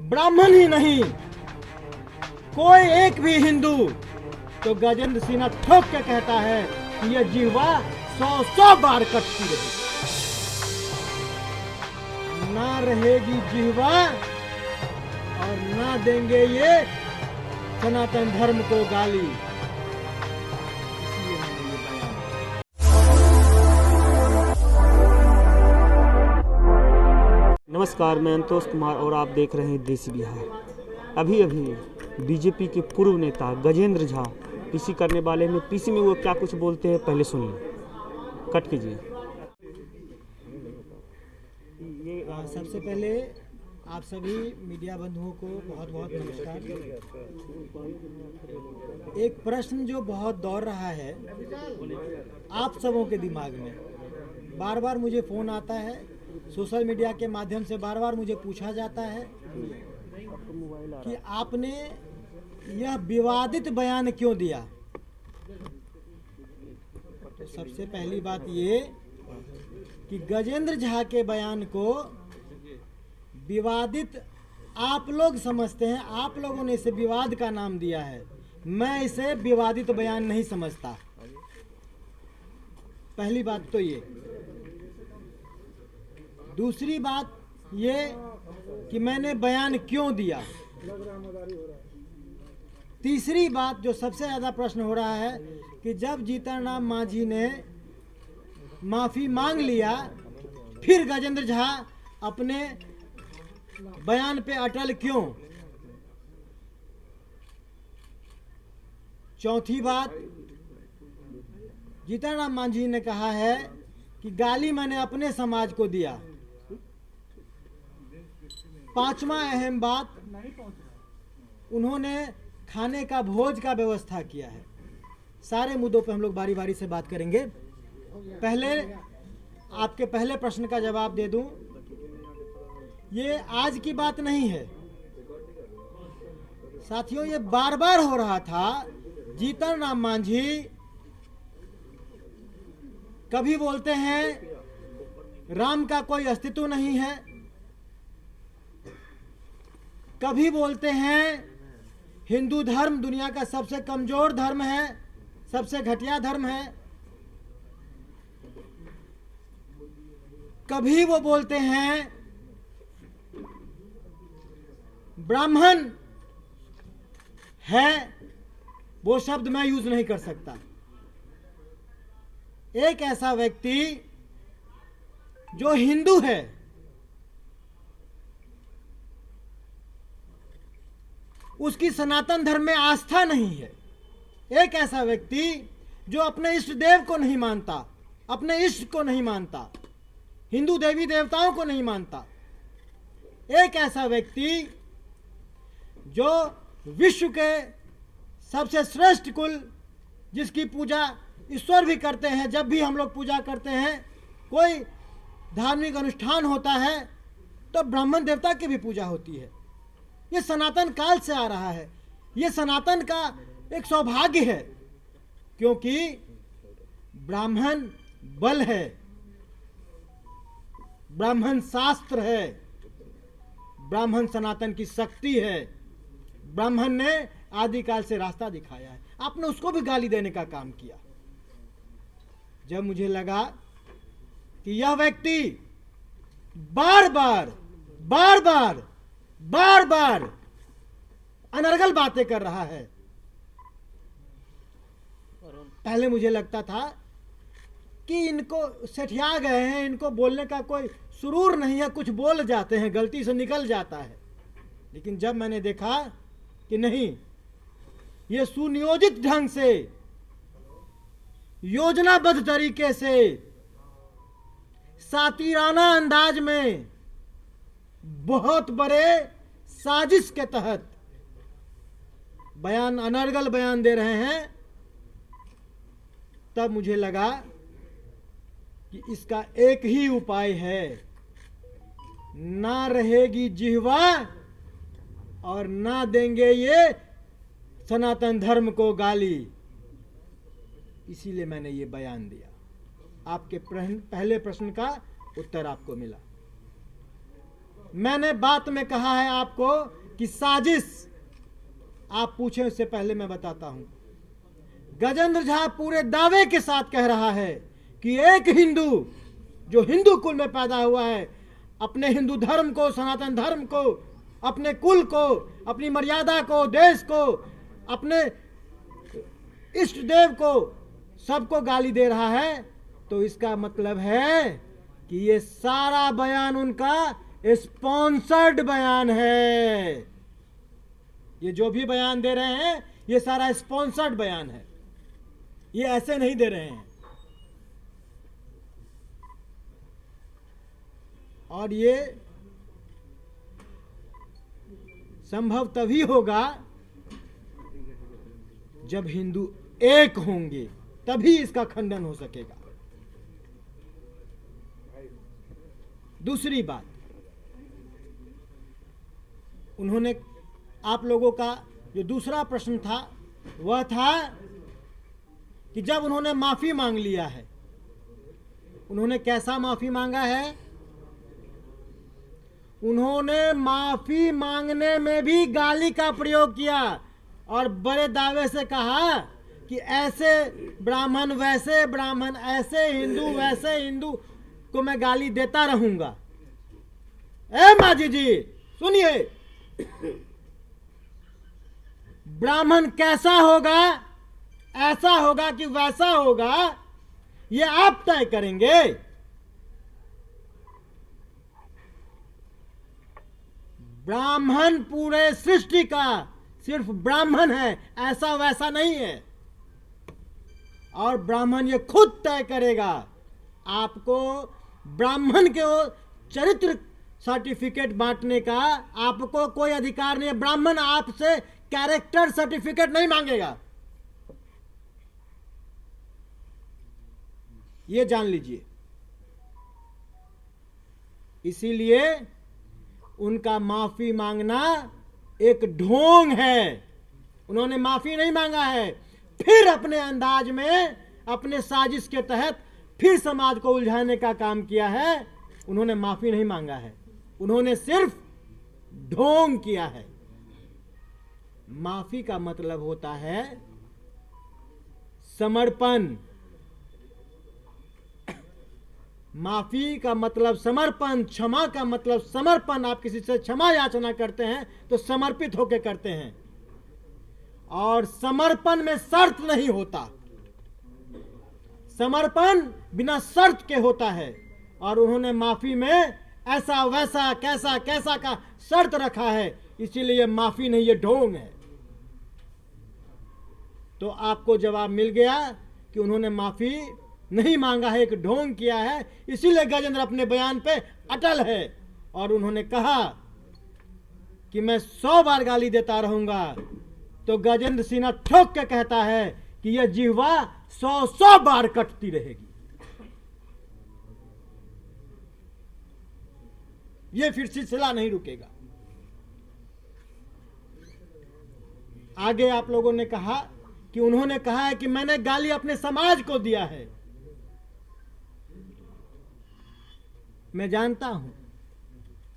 ब्राह्मण ही नहीं, कोई एक भी हिंदू तो गजेंद्र सिन्हा ठोक के कहता है कि यह जिह्वा 100 बार कटती रही, ना रहेगी जिह्वा और ना देंगे ये सनातन धर्म को गाली। इसलिए मैंने ये बयान। नमस्कार, मैं अंतोष कुमार और आप देख रहे हैं देसी बिहार। अभी बीजेपी के पूर्व नेता गजेंद्र झा पीसी करने वाले में पीसी में वो क्या कुछ बोलते हैं, पहले सुनिए। कट कीजिए। सबसे पहले आप सभी मीडिया बंधुओं को बहुत बहुत नमस्कार। एक प्रश्न जो बहुत दौड़ रहा है आप सबों के दिमाग में, बार बार मुझे फ़ोन आता है, सोशल मीडिया के माध्यम से बार बार मुझे पूछा जाता है कि आपने यह विवादित बयान क्यों दिया। तो सबसे पहली बात ये कि गजेंद्र झा के बयान को विवादित आप लोग समझते हैं, आप लोगों ने इसे विवाद का नाम दिया है, मैं इसे विवादित बयान नहीं समझता। पहली बात तो ये। दूसरी बात ये कि मैंने बयान क्यों दिया। तीसरी बात जो सबसे ज़्यादा प्रश्न हो रहा है कि जब जीतन राम मांझी ने माफ़ी मांग लिया फिर गजेंद्र झा अपने बयान पे अटल क्यों। चौथी बात, जीतन राम मांझी ने कहा है कि गाली मैंने अपने समाज को दिया। पांचवा अहम बात, उन्होंने खाने का भोज का व्यवस्था किया है। सारे मुद्दों पर हम लोग बारी बारी से बात करेंगे। पहले आपके पहले प्रश्न का जवाब दे दूं, ये आज की बात नहीं है साथियों, ये बार बार हो रहा था। जीतन राम मांझी कभी बोलते हैं राम का कोई अस्तित्व नहीं है, कभी बोलते हैं हिंदू धर्म दुनिया का सबसे कमजोर धर्म है, सबसे घटिया धर्म है, कभी वो बोलते हैं ब्राह्मण है, वो शब्द मैं यूज नहीं कर सकता। एक ऐसा व्यक्ति जो हिंदू है, उसकी सनातन धर्म में आस्था नहीं है, एक ऐसा व्यक्ति जो अपने इष्ट देव को नहीं मानता, अपने इष्ट को नहीं मानता, हिंदू देवी देवताओं को नहीं मानता, एक ऐसा व्यक्ति जो विश्व के सबसे श्रेष्ठ कुल जिसकी पूजा ईश्वर भी करते हैं, जब भी हम लोग पूजा करते हैं, कोई धार्मिक अनुष्ठान होता है तो ब्राह्मण देवता की भी पूजा होती है। ये सनातन काल से आ रहा है, ये सनातन का एक सौभाग्य है, क्योंकि ब्राह्मण बल है, ब्राह्मण शास्त्र है, ब्राह्मण सनातन की शक्ति है, ब्राह्मण ने आदिकाल से रास्ता दिखाया है। आपने उसको भी गाली देने का काम किया। जब मुझे लगा कि यह व्यक्ति बार बार अनर्गल बातें कर रहा है, पहले मुझे लगता था कि इनको सेठिया गए हैं, इनको बोलने का कोई सुरूर नहीं है, कुछ बोल जाते हैं, गलती से निकल जाता है। लेकिन जब मैंने देखा कि नहीं, ये सुनियोजित ढंग से, योजनाबद्ध तरीके से, सातिराना अंदाज में, बहुत बड़े साजिश के तहत बयान, अनर्गल बयान दे रहे हैं, तब मुझे लगा कि इसका एक ही उपाय है, ना रहेगी जिह्वा और ना देंगे ये सनातन धर्म को गाली। इसीलिए मैंने ये बयान दिया। आपके पहले प्रश्न का उत्तर आपको मिला। मैंने बात में कहा है आपको कि साजिश, आप पूछें उससे पहले मैं बताता हूं। गजेंद्र झा पूरे दावे के साथ कह रहा है कि एक हिंदू जो हिंदू कुल में पैदा हुआ है, अपने हिंदू धर्म को, सनातन धर्म को, अपने कुल को, अपनी मर्यादा को, देश को, अपने इष्ट देव को, सबको गाली दे रहा है, तो इसका मतलब है कि ये सारा बयान उनका स्पॉन्सर्ड बयान है। ये जो भी बयान दे रहे हैं ये सारा स्पॉन्सर्ड बयान है, ये ऐसे नहीं दे रहे हैं। और ये संभव तभी होगा जब हिंदू एक होंगे, तभी इसका खंडन हो सकेगा। दूसरी बात, उन्होंने, आप लोगों का जो दूसरा प्रश्न था वह था कि जब उन्होंने माफी मांग लिया है, उन्होंने कैसा माफी मांगा है? उन्होंने माफी मांगने में भी गाली का प्रयोग किया और बड़े दावे से कहा कि ऐसे ब्राह्मण, वैसे ब्राह्मण, ऐसे हिंदू, वैसे हिंदू को मैं गाली देता रहूंगा। ए माजी जी सुनिए, ब्राह्मण कैसा होगा, ऐसा होगा कि वैसा होगा, ये आप तय करेंगे। ब्राह्मण पूरे सृष्टि का सिर्फ ब्राह्मण है, ऐसा वैसा नहीं है। और ब्राह्मण ये खुद तय करेगा। आपको ब्राह्मण के चरित्र सर्टिफिकेट बांटने का आपको कोई अधिकार नहीं है। ब्राह्मण आपसे कैरेक्टर सर्टिफिकेट नहीं मांगेगा, ये जान लीजिए। इसीलिए उनका माफी मांगना एक ढोंग है। उन्होंने माफी नहीं मांगा है, फिर अपने अंदाज में, अपने साजिश के तहत फिर समाज को उलझाने का काम किया है। उन्होंने माफी नहीं मांगा है, उन्होंने सिर्फ ढोंग किया है। माफी का मतलब होता है समर्पण। माफी का मतलब समर्पण, क्षमा का मतलब समर्पण। आप किसी से क्षमा याचना करते हैं तो समर्पित होकर करते हैं, और समर्पण में शर्त नहीं होता। समर्पण बिना शर्त के होता है, और उन्होंने माफी में ऐसा वैसा कैसा कैसा का शर्त रखा है, इसीलिए माफी नहीं, ये ढोंग है। तो आपको जवाब मिल गया कि उन्होंने माफी नहीं मांगा है, एक ढोंग किया है। इसीलिए गजेंद्र अपने बयान पे अटल है, और उन्होंने कहा कि मैं 100 बार गाली देता रहूंगा। तो गजेंद्र सिन्हा ठोक के कहता है कि यह जिह्वा 100 बार कटती रहेगी। यह फिर सिलसिला नहीं रुकेगा। आगे आप लोगों ने कहा कि उन्होंने कहा है कि मैंने गाली अपने समाज को दिया है। मैं जानता हूं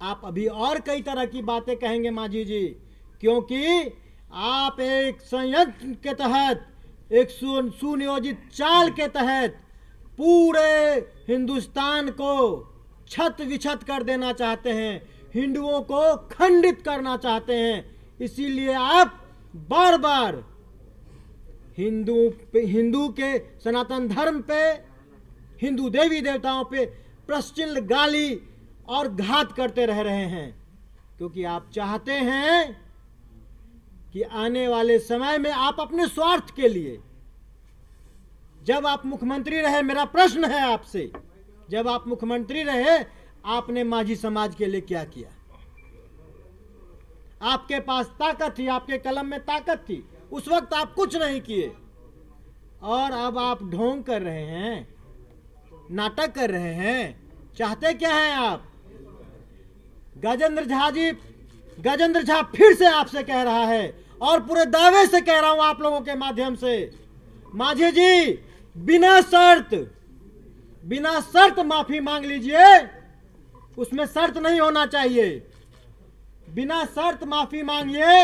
आप अभी और कई तरह की बातें कहेंगे मांझी जी, क्योंकि आप एक संयंत्र के तहत, एक सुनियोजित चाल के तहत पूरे हिंदुस्तान को छत विछत कर देना चाहते हैं, हिंदुओं को खंडित करना चाहते हैं। इसीलिए आप बार बार हिंदू के सनातन धर्म पे, हिंदू देवी देवताओं पे प्रश्चिल गाली और घात करते रह रहे हैं, क्योंकि आप चाहते हैं कि आने वाले समय में आप अपने स्वार्थ के लिए, जब आप मुख्यमंत्री रहे, मेरा प्रश्न है आपसे, जब आप मुख्यमंत्री रहे आपने माझी समाज के लिए क्या किया? आपके पास ताकत थी, आपके कलम में ताकत थी, उस वक्त आप कुछ नहीं किए, और अब आप ढोंग कर रहे हैं, नाटक कर रहे हैं। चाहते क्या हैं आप? गजेंद्र झा फिर से आपसे कह रहा है, और पूरे दावे से कह रहा हूं आप लोगों के माध्यम से, माझी जी बिना शर्त माफी मांग लीजिए, उसमें शर्त नहीं होना चाहिए। बिना शर्त माफी मांगिए,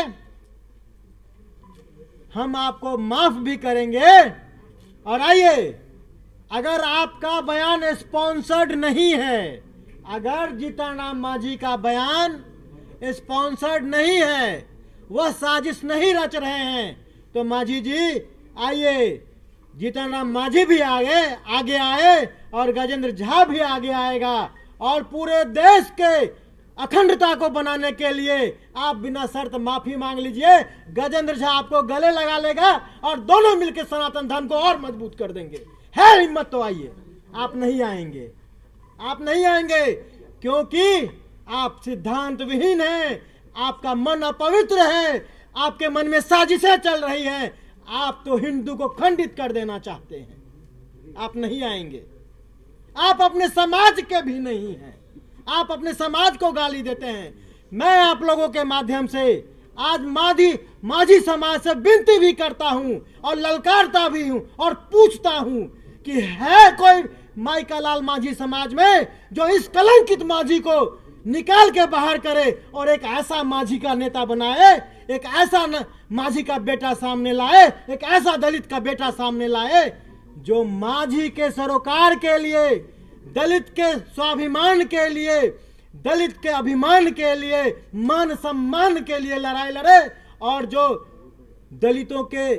हम आपको माफ भी करेंगे। और आइए, अगर आपका बयान स्पॉन्सर्ड नहीं है, अगर जीतनराम मांझी का बयान स्पॉन्सर्ड नहीं है, वह साजिश नहीं रच रहे हैं, तो मांझी जी आइए, जीतनराम मांझी भी आगे आए और गजेंद्र झा भी आगे आएगा, और पूरे देश के अखंडता को बनाने के लिए आप बिना शर्त माफी मांग लीजिए। गजेंद्र झा आपको गले लगा लेगा और दोनों मिलकर सनातन धर्म को और मजबूत कर देंगे। है हिम्मत तो आइए। आप नहीं आएंगे, आप नहीं आएंगे, क्योंकि आप सिद्धांत विहीन हैं, आपका मन अपवित्र है, आपके मन में साजिशें चल रही हैं, आप तो हिंदू को खंडित कर देना चाहते हैं। आप नहीं आएंगे। आप अपने समाज के भी नहीं हैं, आप अपने समाज को गाली देते हैं। मैं आप लोगों के माध्यम से आज मांझी समाज से विनती भी करता हूं और ललकारता भी हूं और पूछता हूं कि है कोई माइका लाल मांझी समाज में जो इस कलंकित मांझी को निकाल के बाहर करे और एक ऐसा मांझी का नेता बनाए, एक ऐसा मांझी का बेटा सामने लाए, एक ऐसा दलित का बेटा सामने लाए जो मांझी के सरोकार के लिए, दलित के स्वाभिमान के लिए, दलित के अभिमान के लिए, मान सम्मान के लिए लड़ाई लड़े, और जो दलितों के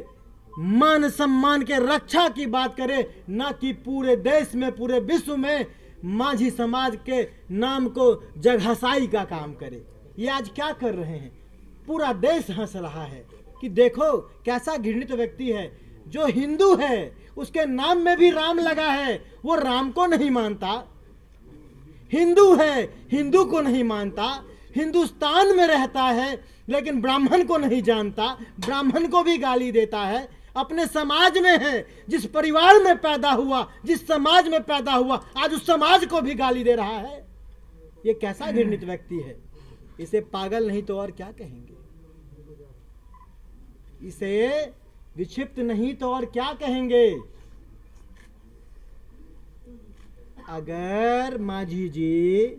मान सम्मान के रक्षा की बात करे, ना कि पूरे देश में, पूरे विश्व में मांझी समाज के नाम को जगहसाई का काम करे। ये आज क्या कर रहे हैं? पूरा देश हंस रहा है कि देखो कैसा घृणित व्यक्ति है, जो हिंदू है, उसके नाम में भी राम लगा है, वो राम को नहीं मानता। हिंदू है, हिंदू को नहीं मानता, हिंदुस्तान में रहता है लेकिन ब्राह्मण को नहीं जानता, ब्राह्मण को भी गाली देता है। अपने समाज में है, जिस परिवार में पैदा हुआ, जिस समाज में पैदा हुआ, आज उस समाज को भी गाली दे रहा है। ये कैसा घृणित व्यक्ति है? इसे पागल नहीं तो और क्या कहेंगे? इसे विक्षिप्त नहीं तो और क्या कहेंगे? अगर मांझी जी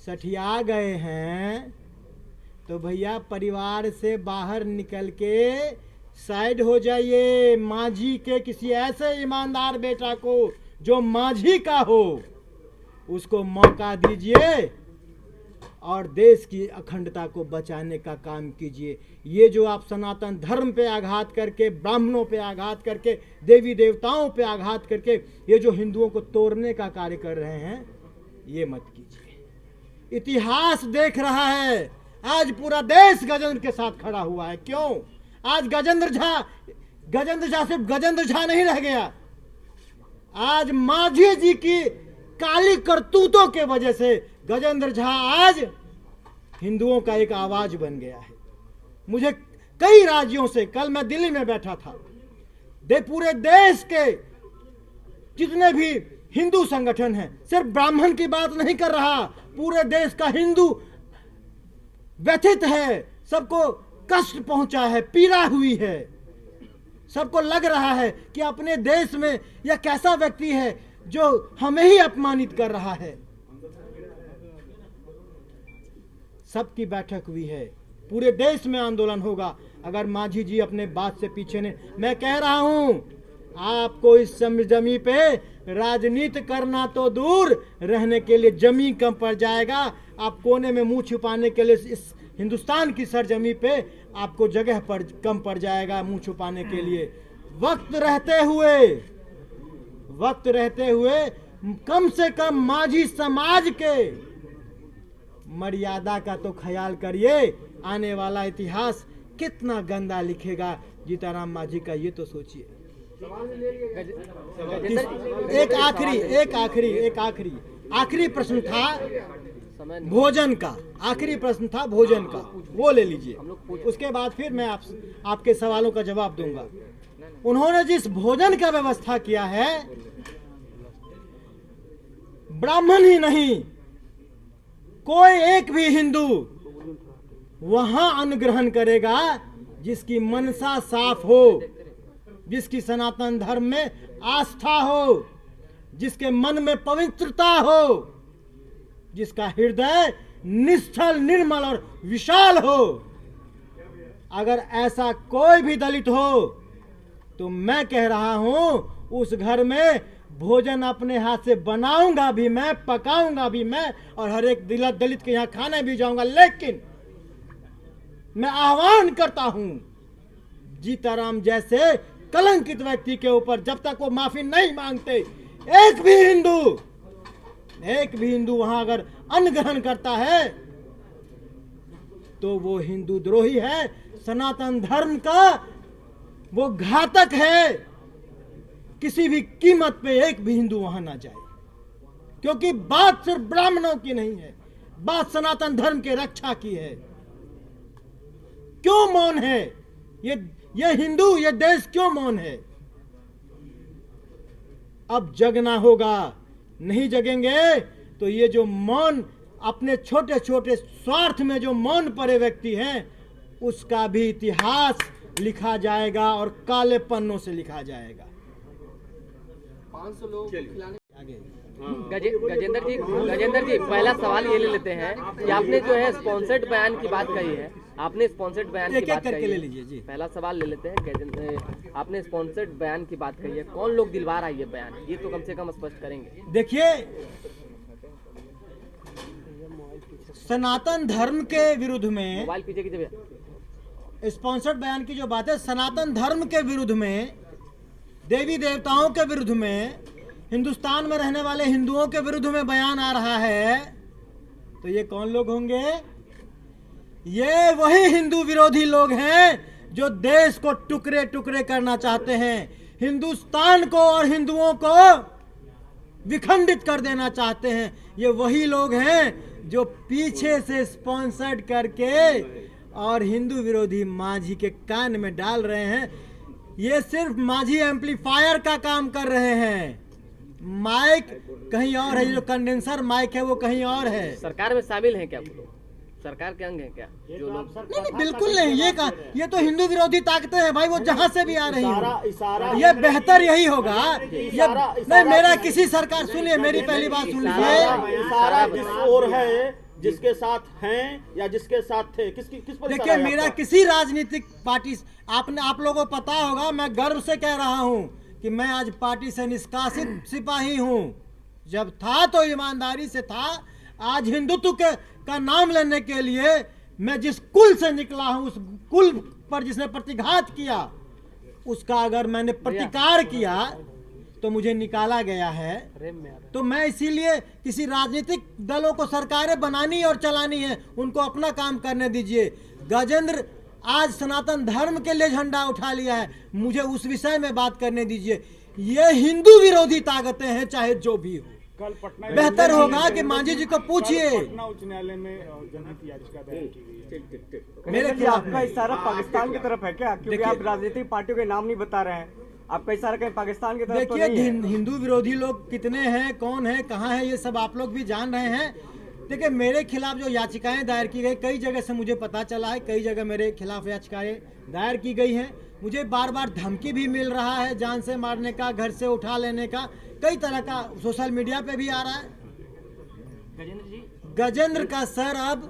सठिया गए हैं तो भैया परिवार से बाहर निकल के साइड हो जाइए। मांझी के किसी ऐसे ईमानदार बेटा को जो मांझी का हो, उसको मौका दीजिए और देश की अखंडता को बचाने का काम कीजिए। ये जो आप सनातन धर्म पे आघात करके, ब्राह्मणों पे आघात करके, देवी देवताओं पे आघात करके ये जो हिंदुओं को तोड़ने का कार्य कर रहे हैं, ये मत कीजिए। इतिहास देख रहा है, आज पूरा देश गजेंद्र के साथ खड़ा हुआ है। क्यों? आज गजेंद्र झा सिर्फ गजेंद्र झा नहीं रह गया, आज मांझी जी की काली करतूतों के वजह से गजेंद्र झा आज हिंदुओं का एक आवाज बन गया है। मुझे कई राज्यों से, कल मैं दिल्ली में बैठा था, पूरे देश के जितने भी हिंदू संगठन हैं, सिर्फ ब्राह्मण की बात नहीं कर रहा, पूरे देश का हिंदू व्यथित है, सबको कष्ट पहुंचा है, पीड़ा हुई है, सबको लग रहा है कि अपने देश में यह कैसा व्यक्ति है जो हमें ही अपमानित कर रहा है। सबकी बैठक हुई है, पूरे देश में आंदोलन होगा अगर मांझी जी अपने बात से पीछे नहीं। मैं कह रहा हूं, आपको इस जमी पे राजनीति करना तो दूर, रहने के लिए जमीन कम पड़ जाएगा। आप कोने में मुंह छुपाने के लिए इस हिंदुस्तान की सरजमी पे आपको जगह कम पड़ जाएगा मुंह छुपाने के लिए। वक्त रहते हुए कम से कम मांझी समाज के मर्यादा का तो ख्याल करिए। आने वाला इतिहास कितना गंदा लिखेगा जीतनराम मांझी का, ये तो सोचिए। एक आखिरी प्रश्न था भोजन का, आखिरी प्रश्न था भोजन का, वो ले लीजिए, उसके बाद फिर मैं आपके सवालों का जवाब दूंगा। उन्होंने जिस भोजन का व्यवस्था किया है, ब्राह्मण ही नहीं, कोई एक भी हिंदू वहां अन्न ग्रहण करेगा जिसकी मनसा साफ हो, जिसकी सनातन धर्म में आस्था हो, जिसके मन में पवित्रता हो, जिसका हृदय निश्चल, निर्मल और विशाल हो। अगर ऐसा कोई भी दलित हो तो मैं कह रहा हूं उस घर में भोजन अपने हाथ से बनाऊंगा भी मैं, पकाऊंगा भी मैं, और हर एक दलित के यहां खाने भी जाऊंगा। लेकिन मैं आह्वान करता हूं जीताराम जैसे कलंकित व्यक्ति के ऊपर जब तक वो माफी नहीं मांगते, एक भी हिंदू वहां अगर अन्न ग्रहण करता है तो वो हिंदू द्रोही है, सनातन धर्म का वो घातक है। किसी भी कीमत पे एक भी हिंदू वहां ना जाए, क्योंकि बात सिर्फ ब्राह्मणों की नहीं है, बात सनातन धर्म के रक्षा की है। क्यों मौन है ये हिंदू, ये देश क्यों मौन है? अब जगना होगा। नहीं जगेंगे तो ये जो मौन, अपने छोटे छोटे स्वार्थ में जो मौन पड़े व्यक्ति हैं, उसका भी इतिहास लिखा जाएगा और काले पन्नों से लिखा जाएगा। 500 लोग आगे गजेंद्र जी पहला सवाल ये ले लेते हैं कि आपने जो है स्पॉन्सर्ड बयान की बात कही है, आपने स्पॉन्सर्ड बयान की बात कही ले लीजिए जी। पहला सवाल ले लेते हैं गजेंद्र, आपने स्पॉन्सर्ड बयान की बात कही है, कौन लोग दिलवा रहा है ये बयान, ये तो कम से कम स्पष्ट करेंगे। देखिए, सनातन धर्म के विरुद्ध में, मोबाइल पीछे की जगह, स्पॉन्सर्ड बयान की जो बात है, सनातन धर्म के विरुद्ध में, देवी देवताओं के विरुद्ध में, हिंदुस्तान में रहने वाले हिंदुओं के विरुद्ध में बयान आ रहा है, तो ये कौन लोग होंगे? ये वही हिंदू विरोधी लोग हैं जो देश को टुकड़े टुकड़े करना चाहते हैं, हिंदुस्तान को और हिंदुओं को विखंडित कर देना चाहते हैं। ये वही लोग हैं जो पीछे से स्पॉन्सर्ड करके और हिंदू विरोधी माझी के कान में डाल रहे हैं। ये सिर्फ माझी एम्पलीफायर का काम कर रहे हैं, माइक कहीं और है, जो कंडेंसर माइक है वो कहीं और है। सरकार में शामिल हैं क्या वो लोग, सरकार के अंग हैं क्या जो लोग? नहीं, बिल्कुल नहीं। ये तो हिंदू विरोधी ताकतें हैं भाई, वो जहां से भी आ रही है। ये बेहतर यही होगा। ये नहीं, मेरा किसी सरकार, सुनिए मेरी पहली बात सुन लीजिए। सारा जिस ओर है, जिसके साथ हैं या जिसके साथ थे, किस पर देखिए, मेरा किसी राजनीतिक पार्टी, आप लोगों को पता होगा, मैं गर्व से कह रहा हूं कि मैं आज पार्टी से निष्कासित सिपाही हूं। जब था तो ईमानदारी से था, आज हिंदुत्व का नाम लेने के लिए मैं जिस कुल से निकला हूं, उस कुल पर जिसने प्रतिघात किया, उसका अगर मैंने प्रतिकार किया तो मुझे निकाला गया है। तो मैं इसीलिए, किसी राजनीतिक दलों को सरकारें बनानी और चलानी है, उनको अपना काम करने दीजिए। गजेंद्र आज सनातन धर्म के लिए झंडा उठा लिया है, मुझे उस विषय में बात करने दीजिए। ये हिंदू विरोधी ताकतें हैं, चाहे जो भी हो। कल पटना बेहतर होगा कि मांझी जी को पूछिए। पटना उच्च न्यायालय में जनहित याचिका दायर की गई है। मेरे खिलाफ आपका इशारा पाकिस्तान की तरफ है क्या? क्योंकि आप राजनीतिक पार्टियों के नाम नहीं बता रहे हैं, आपका इशारा कहीं पाकिस्तान की तरफ तो नहीं है? देखिए, हिंदू विरोधी लोग कितने हैं, कौन है, कहाँ है, ये सब आप लोग भी जान रहे हैं। देखिए, मेरे खिलाफ जो याचिकाएं दायर की गई, कई जगह से मुझे पता चला है, कई जगह मेरे खिलाफ याचिकाएं दायर की गई हैं। मुझे बार बार धमकी भी मिल रहा है, जान से मारने का, घर से उठा लेने का, कई तरह का सोशल मीडिया पे भी आ रहा है। गजेंद्र का सर अब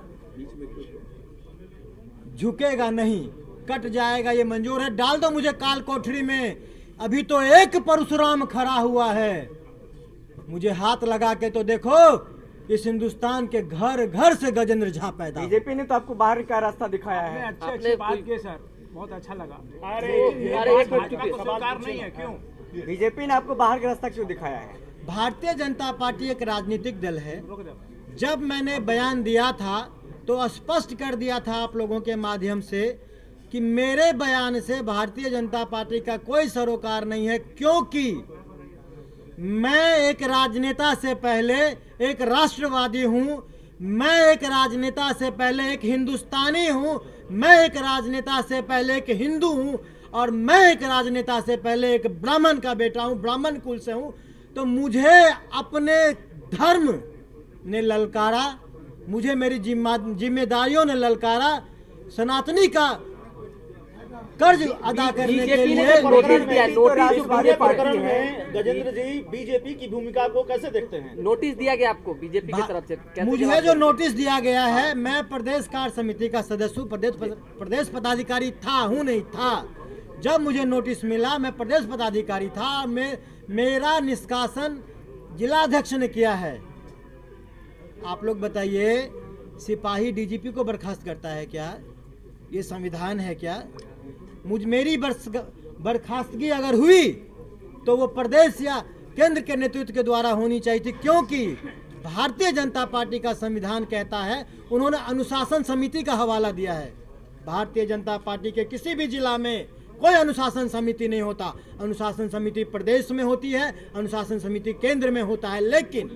झुकेगा नहीं, कट जाएगा, ये मंजूर है। डाल दो मुझे काल कोठरी में, अभी तो एक परशुराम खड़ा हुआ है। मुझे हाथ लगा के तो देखो, इस हिंदुस्तान के घर घर से गजेंद्र झा पैदा। बीजेपी ने तो आपको बाहर का रास्ता दिखाया है। अच्छी बात की सर, बहुत अच्छा लगा। सरकार नहीं है, क्यों? बीजेपी ने आपको बाहर का रास्ता क्यों दिखाया है? भारतीय जनता पार्टी एक राजनीतिक दल है। जब मैंने बयान दिया था तो स्पष्ट कर दिया था आप लोगों के माध्यम से कि मेरे बयान से भारतीय जनता पार्टी का कोई सरोकार नहीं है, क्योंकि मैं एक राजनेता से पहले एक राष्ट्रवादी हूं, मैं एक राजनेता से पहले एक हिंदुस्तानी हूं, मैं एक राजनेता से पहले एक हिंदू हूं, और मैं एक राजनेता से पहले एक ब्राह्मण का बेटा हूं, ब्राह्मण कुल से हूं। तो मुझे अपने धर्म ने ललकारा, मुझे मेरी जिम्मेदारियों ने ललकारा, सनातनी का कर्ज अदा करने के बीजेपी ने लिए जो नोटिस दिया है, तो नोटिस राष्ट्रवादी पूरे पार्टी प्रकरण है। में गजेंद्र जी बीजेपी की भूमिका को कैसे देखते हैं? नोटिस दिया गया आपको बीजेपी की तरफ से, कैसे मुझे जवाब जो देंगे? नोटिस दिया गया है, मैं प्रदेश कार्य समिति का सदस्य हूँ, प्रदेश पदाधिकारी हूँ नहीं था। जब मुझे नोटिस मिला, मैं प्रदेश पदाधिकारी था, मेरा निष्कासन जिलाध्यक्ष ने किया है। आप लोग बताइए, सिपाही डीजीपी को बर्खास्त करता है क्या? ये संविधान है क्या? मेरी बर्खास्तगी अगर हुई तो वो प्रदेश या केंद्र के नेतृत्व के द्वारा होनी चाहिए थी, क्योंकि भारतीय जनता पार्टी का संविधान कहता है, उन्होंने अनुशासन समिति का हवाला दिया है। भारतीय जनता पार्टी के किसी भी जिला में कोई अनुशासन समिति नहीं होता। अनुशासन समिति प्रदेश में होती है, अनुशासन समिति केंद्र में होता है। लेकिन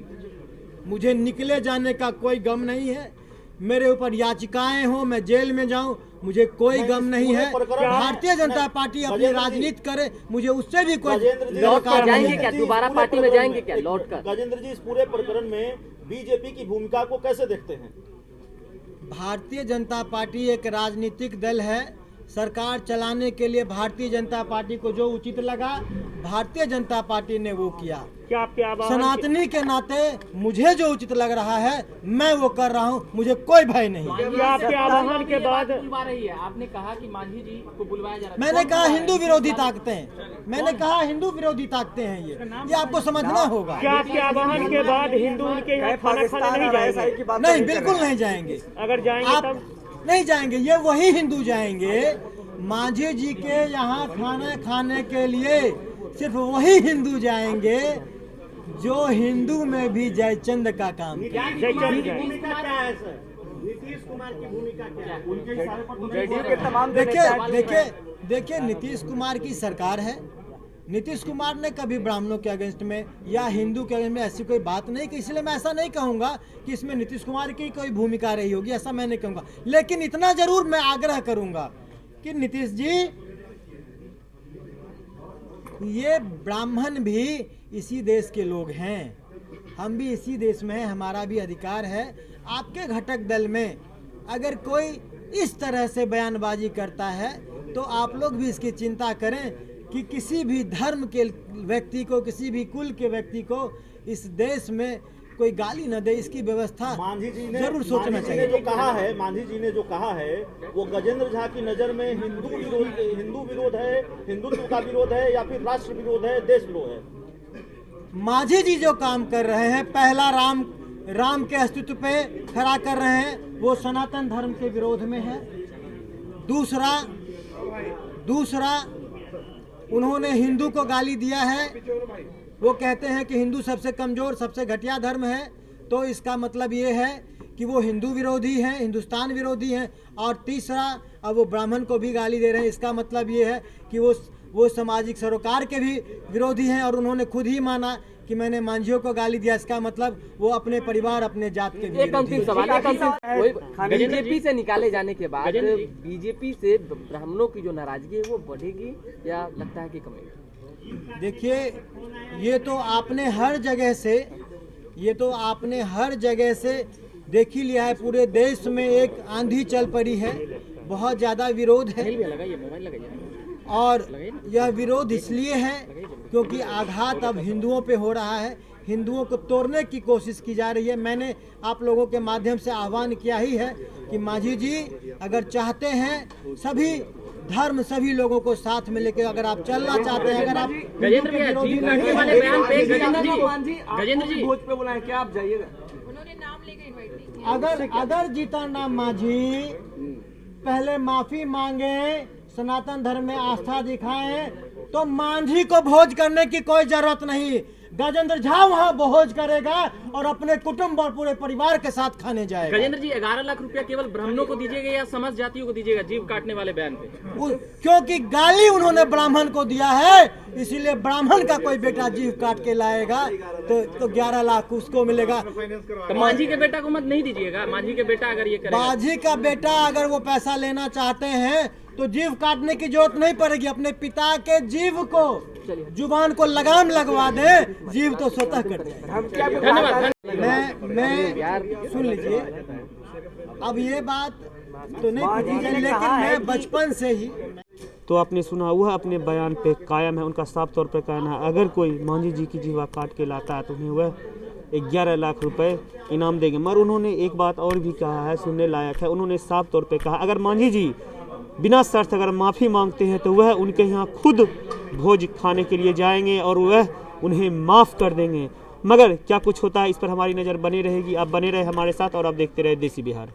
मुझे निकले जाने का कोई गम नहीं है, मेरे ऊपर याचिकाएं हो, मैं जेल में जाऊं, मुझे कोई गम नहीं है। भारतीय जनता पार्टी अपनी राजनीति करे, मुझे उससे भी कोई लौट कर जाएंगे क्या? दोबारा पार्टी में जाएंगे क्या लौट कर? गजेंद्र जी, इस पूरे प्रकरण में बीजेपी की भूमिका को कैसे देखते हैं? भारतीय जनता पार्टी एक राजनीतिक दल है। सरकार चलाने के लिए भारतीय जनता पार्टी को जो उचित लगा, भारतीय जनता पार्टी ने वो किया। क्या आपके आवाहन सनातनी के नाते मुझे जो उचित लग रहा है, मैं वो कर रहा हूँ, मुझे कोई भय नहीं। क्या आपके आवाहन के बाद बुलवा रही है, आपने कहा कि मांझी जी को बुलवाया जा रहा है। मैंने कहा हिंदू विरोधी ताकतें, मैंने कहा हिंदू विरोधी ताकतें हैं ये आपको समझना होगा। क्या आपके आवाहन के बाद हिंदू उनके यहाँ खाना खाने नहीं जाएंगे? नहीं, बिल्कुल नहीं जाएंगे। अगर जाएंगे आप तब नहीं जाएंगे, ये वही हिंदू जाएंगे। मांझी जी के यहाँ खाना खाने के लिए सिर्फ वही हिंदू जाएंगे जो हिंदू में भी जयचंद का काम किया। के तमाम जो नेता हैं, देखिए नीतीश कुमार की सरकार है। नीतीश कुमार ने कभी ब्राह्मणों के अगेंस्ट में या हिंदू के अगेंस्ट में ऐसी कोई बात नहीं की, इसलिए मैं ऐसा नहीं कहूंगा कि इसमें नीतीश कुमार की कोई भूमिका रही होगी, ऐसा मैं नहीं कहूंगा। लेकिन इतना जरूर मैं आग्रह करूंगा कि नीतीश जी, ये ब्राह्मण भी इसी देश के लोग हैं, हम भी इसी देश में हैं, हमारा भी अधिकार है। आपके घटक दल में अगर कोई इस तरह से बयानबाजी करता है तो आप लोग भी इसकी चिंता करें कि किसी भी धर्म के व्यक्ति को, किसी भी कुल के व्यक्ति को इस देश में कोई गाली न दे, इसकी व्यवस्था मांझी जी ने जरूर सोचना मांझी जी ने चाहिए। जो कहा है, मांझी जी ने जो कहा है, वो गजेंद्र झा की नजर में हिंदू विरोध है, हिंदुत्व का विरोध है, या फिर राष्ट्र विरोध है, देश विरोध है? मांझी जी जो काम कर रहे हैं, पहला राम के अस्तित्व पे खड़ा कर रहे हैं, वो सनातन धर्म के विरोध में है। दूसरा उन्होंने हिंदू को गाली दिया है, वो कहते हैं कि हिंदू सबसे कमजोर, सबसे घटिया धर्म है। तो इसका मतलब ये है कि वो हिंदू विरोधी हैं, हिंदुस्तान विरोधी हैं। और तीसरा, अब वो ब्राह्मण को भी गाली दे रहे हैं, इसका मतलब ये है कि वो सामाजिक सरोकार के भी विरोधी हैं। और उन्होंने खुद ही माना कि मैंने मांझियों को गाली दिया, इसका मतलब वो अपने परिवार, अपने जात के भी एक अंतिम सवाल, बीजेपी से निकाले जाने के बाद बीजेपी से ब्राह्मणों की जो नाराजगी है वो बढ़ेगी या लगता है कि कमेगी? देखिए, ये तो आपने हर जगह से देख ही लिया है। पूरे देश में एक आंधी चल पड़ी है, बहुत ज़्यादा विरोध है। और यह विरोध इसलिए है क्योंकि आघात अब हिंदुओं पे हो रहा है, हिंदुओं को तोड़ने की कोशिश की जा रही है। मैंने आप लोगों के माध्यम से आह्वान किया ही है कि मांझी जी अगर चाहते हैं, सभी धर्म, सभी लोगों को साथ में लेकर अगर आप चलना चाहते हैं, अगर आप गजेंद्र जी भोज पे बुलाएं, क्या आप जाइएगा? उन्होंने नाम लेकर इनवाइट नहीं किया। अगर जीतन राम मांझी पहले माफी मांगे, सनातन धर्म में आस्था दिखाएं, तो मांझी को भोज करने की कोई जरूरत नहीं। गजेंद्र झा वहाँ भोज करेगा और अपने कुटुंब और पूरे परिवार के साथ खाने जाएगा। गजेंद्र जी, 11 लाख रुपया केवल ब्राह्मणों को दीजिएगा या समस्त जातियों को दीजिएगा जीव काटने वाले बयान पे? क्योंकि गाली उन्होंने ब्राह्मण को दिया है, इसीलिए ब्राह्मण का कोई बेटा जीव काट के लाएगा तो 11 लाख उसको मिलेगा। तो मांझी के बेटा को मत नहीं दीजिएगा? मांझी के बेटा अगर ये करेगा, मांझी का बेटा अगर वो पैसा लेना चाहते हैं तो जीव काटने की जरूरत नहीं पड़ेगी। अपने पिता के जीव को, जुबान को लगाम लगवा दे, जीव तो स्वतः कट जाएगा। धन्यवाद। मैं सुन लीजिए, अब ये बात तो नहीं पूछी जाए, लेकिन मैं बचपन से ही तो आपने सुना वह अपने बयान पे कायम है। उनका साफ तौर पे कहना है अगर कोई मांझी जी की जीवा काट के लाता है तो उन्हें वह 11 लाख रुपए इनाम देंगे। मगर उन्होंने एक बात और भी कहा है, सुनने लायक है। उन्होंने साफ तौर पे कहा अगर मांझी जी बिना शर्त अगर माफ़ी मांगते हैं तो वह उनके यहाँ खुद भोज खाने के लिए जाएंगे और वह उन्हें माफ़ कर देंगे। मगर क्या कुछ होता है इस पर हमारी नज़र बनी रहेगी। आप बने रहे हमारे साथ और आप देखते रहे देसी बिहार।